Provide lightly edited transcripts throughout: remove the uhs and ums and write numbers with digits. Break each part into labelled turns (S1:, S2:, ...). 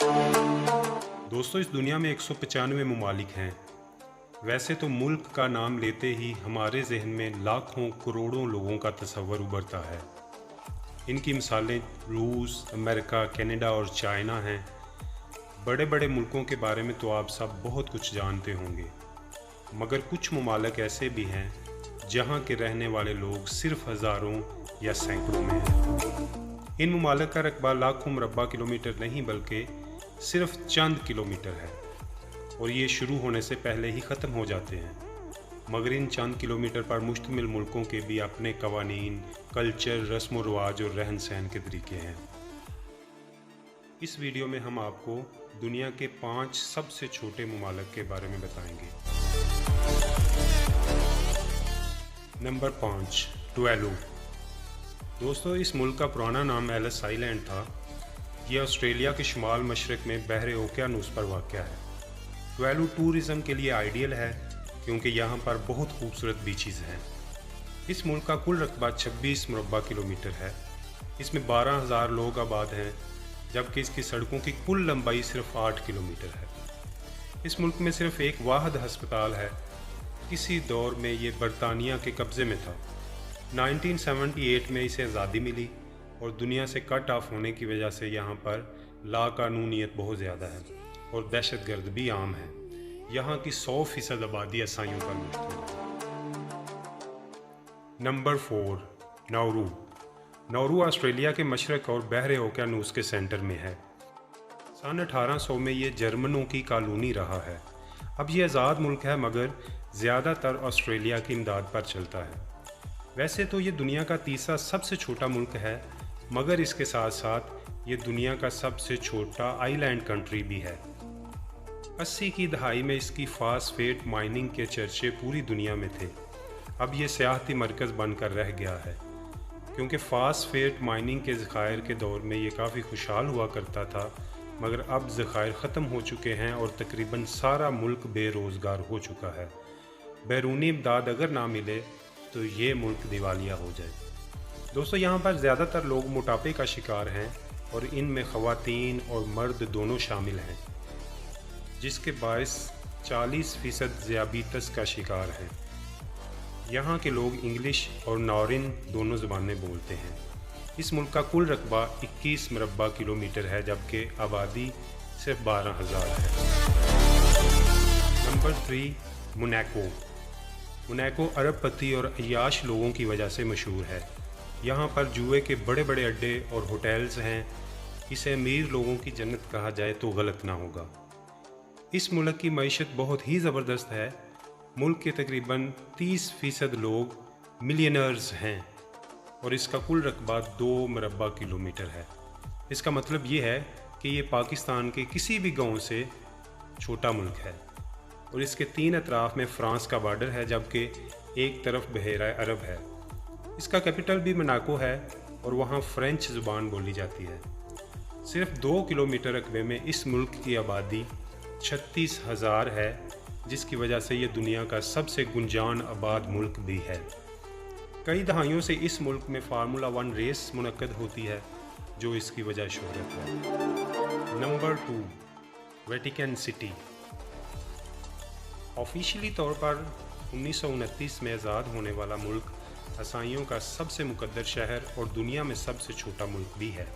S1: दोस्तों, इस दुनिया में 195 ममालिक हैं। वैसे तो मुल्क का नाम लेते ही हमारे जहन में लाखों करोड़ों लोगों का तस्वर उभरता है। इनकी मिसालें रूस, अमेरिका, कनाडा और चाइना हैं। बड़े बड़े मुल्कों के बारे में तो आप सब बहुत कुछ जानते होंगे, मगर कुछ ममालिक ऐसे भी हैं जहां के रहने वाले लोग सिर्फ हज़ारों या सैकड़ों में हैं। इन ममालिक का रकबा लाखों मुरब्बा किलोमीटर नहीं बल्कि सिर्फ चंद किलोमीटर है, और ये शुरू होने से पहले ही ख़त्म हो जाते हैं। मगर इन चंद किलोमीटर पर मुश्तमिल मुल्कों के भी अपने कवानीन, कल्चर, रस्म व रवाज और रहन सहन के तरीके हैं। इस वीडियो में हम आपको दुनिया के 5 सबसे छोटे ममालिक के बारे में बताएंगे। नंबर 5, टुवालू। दोस्तों, इस मुल्क का पुराना नाम एलिस आइलैंड था। यह ऑस्ट्रेलिया के शुमाल मशरक में बहरे ओकियानूस पर वाक़या है। टुवालू टूरिज़म के लिए आइडियल है क्योंकि यहाँ पर बहुत खूबसूरत बीचेस हैं। इस मुल्क का कुल रकबा 26 मुरब्बा किलोमीटर है। इसमें 12,000 लोग आबाद हैं, जबकि इसकी सड़कों की कुल लंबाई सिर्फ 8 किलोमीटर है। इस मुल्क में सिर्फ एक वाहिद हस्पताल है। किसी दौर में ये बरतानिया के कब्ज़े में था। 1978 में इसे आज़ादी मिली और दुनिया से कट ऑफ होने की वजह से यहाँ पर लाकानूनियत बहुत ज़्यादा है और दहशतगर्द भी आम है। यहाँ की 100% आबादी ईसाइयों पर मुश्तमिल है। Number 4, Nauru. नाउरू ऑस्ट्रेलिया के मशरक़ और बहरे ओकियानूस के सेंटर में है। सन 1800 में ये जर्मनों की कॉलोनी रहा है। अब ये आज़ाद मुल्क है, मगर ज़्यादातर ऑस्ट्रेलिया की इमदाद पर चलता है। वैसे तो ये दुनिया का तीसरा सबसे छोटा मुल्क है, मगर इसके साथ साथ ये दुनिया का सबसे छोटा आइलैंड कंट्री भी है। 80 की दहाई में इसकी फास्फेट माइनिंग के चर्चे पूरी दुनिया में थे। अब ये सियाहती मरकज़ बनकर रह गया है, क्योंकि फास्फेट माइनिंग के ज़खायर के दौर में ये काफ़ी खुशहाल हुआ करता था, मगर अब ज़खायर ख़त्म हो चुके हैं और तकरीबन सारा मुल्क बेरोज़गार हो चुका है। बैरूनी इमदाद अगर ना मिले तो ये मुल्क दिवालिया हो जाए। दोस्तों, यहाँ पर ज़्यादातर लोग मोटापे का शिकार हैं और इनमें ख़वातीन और मर्द दोनों शामिल हैं, जिसके बायस 40% ज़ियाबीतस का शिकार हैं। यहाँ के लोग इंग्लिश और नॉरिन दोनों ज़बानें बोलते हैं। इस मुल्क का कुल रकबा 21 मुरब्बा किलोमीटर है, जबकि आबादी सिर्फ 12,000 है। Number 3, Monaco. मोनाको अरबपति और अय्याश लोगों की वजह से मशहूर है। यहाँ पर जुए के बड़े बड़े अड्डे और होटल्स हैं। इसे अमीर लोगों की जन्नत कहा जाए तो गलत ना होगा। इस मुल्क की मईशत बहुत ही ज़बरदस्त है। मुल्क के तकरीबन 30% लोग मिलियनर्स हैं और इसका कुल रकबा 2 मुरब्बा किलोमीटर है। इसका मतलब ये है कि ये पाकिस्तान के किसी भी गांव से छोटा मुल्क है और इसके 3 अतराफ़ में फ़्रांस का बॉर्डर है, जबकि एक तरफ बहेरा अरब है। इसका कैपिटल भी मोनाको है और वहाँ फ़्रेंच ज़ुबान बोली जाती है। सिर्फ 2 किलोमीटर रकबे में इस मुल्क की आबादी 36,000 है, जिसकी वजह से ये दुनिया का सबसे गुंजान आबाद मुल्क भी है। कई दहाइयों से इस मुल्क में फार्मूला 1 रेस मुनक्कद होती है, जो इसकी वजह शोहरत है। Number 2, Vatican city. ऑफिशियली तौर पर 1929 में आज़ाद होने वाला मुल्क ईसाइयों का सबसे मुकद्दस शहर और दुनिया में सबसे छोटा मुल्क भी है।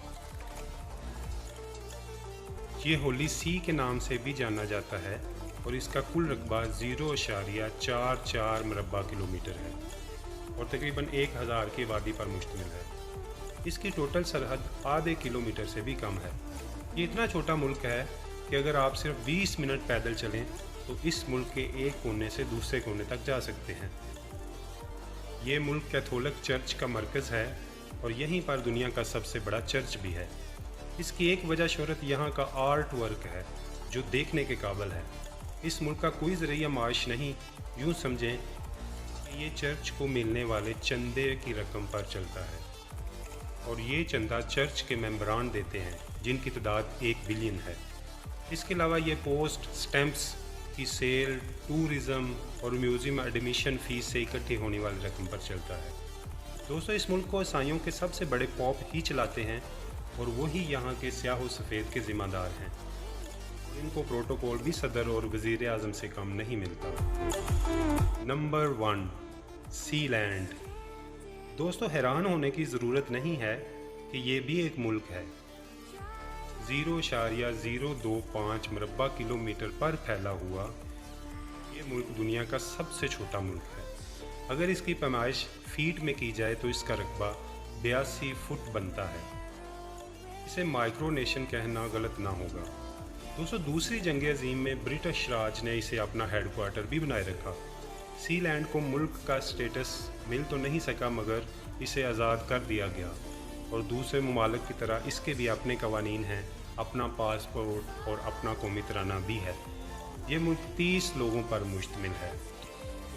S1: ये होली सी के नाम से भी जाना जाता है और इसका कुल रकबा 0.44 मुरब्बा किलोमीटर है और तकरीबन 1,000 की आबादी पर मुश्तमिल है। इसकी टोटल सरहद आधे किलोमीटर से भी कम है। ये इतना छोटा मुल्क है कि अगर आप सिर्फ 20 मिनट पैदल चलें तो इस मुल्क के एक कोने से दूसरे कोने तक जा सकते हैं। ये मुल्क कैथोलिक चर्च का मरकज़ है और यहीं पर दुनिया का सबसे बड़ा चर्च भी है। इसकी एक वजह शोहरत यहाँ का आर्ट वर्क है, जो देखने के काबिल है। इस मुल्क का कोई ज़रिया माश नहीं, यूँ समझें कि ये चर्च को मिलने वाले चंदे की रकम पर चलता है और ये चंदा चर्च के मेंबरान देते हैं, जिनकी तादाद 1 बिलियन है। इसके अलावा ये पोस्ट, स्टैम्प्स की सेल, टूरिज़म और म्यूज़ियम एडमिशन फ़ीस से इकट्ठी होने वाली रकम पर चलता है। दोस्तों, इस मुल्क को ईसाइयों के सबसे बड़े पॉप ही चलाते हैं और वही यहाँ के स्याह व सफ़ेद के ज़िम्मेदार हैं। इनको प्रोटोकॉल भी सदर और वज़ीर आज़म से कम नहीं मिलता। Number 1, Sealand. दोस्तों, हैरान होने की ज़रूरत नहीं है कि ये भी एक मुल्क है। 0.025 मरबा किलोमीटर पर फैला हुआ ये मुल्क दुनिया का सबसे छोटा मुल्क है। अगर इसकी पैमाइश फीट में की जाए तो इसका रकबा 82 फुट बनता है। इसे माइक्रोनेशन कहना गलत ना होगा। दोस्तों, दूसरी जंग अजीम में ब्रिटिश राज ने इसे अपना हेडक्वार्टर भी बनाए रखा। सीलैंड को मुल्क का स्टेटस मिल तो नहीं सका, मगर इसे आज़ाद कर दिया गया और दूसरे ममालिक की तरह इसके भी अपने कवानीन हैं, अपना पासपोर्ट और अपना कौमी तराना भी है। ये मुल्क 30 लोगों पर मुश्तमिल है।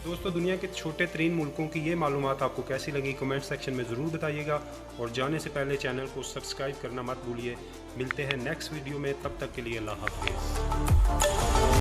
S1: दोस्तों, दुनिया के छोटे तरीन मुल्कों की ये मालूमात आपको कैसी लगी कमेंट सेक्शन में ज़रूर बताइएगा और जाने से पहले चैनल को सब्सक्राइब करना मत भूलिए। मिलते हैं नेक्स्ट वीडियो में, तब तक के लिए अल्लाह हाफ़िज़।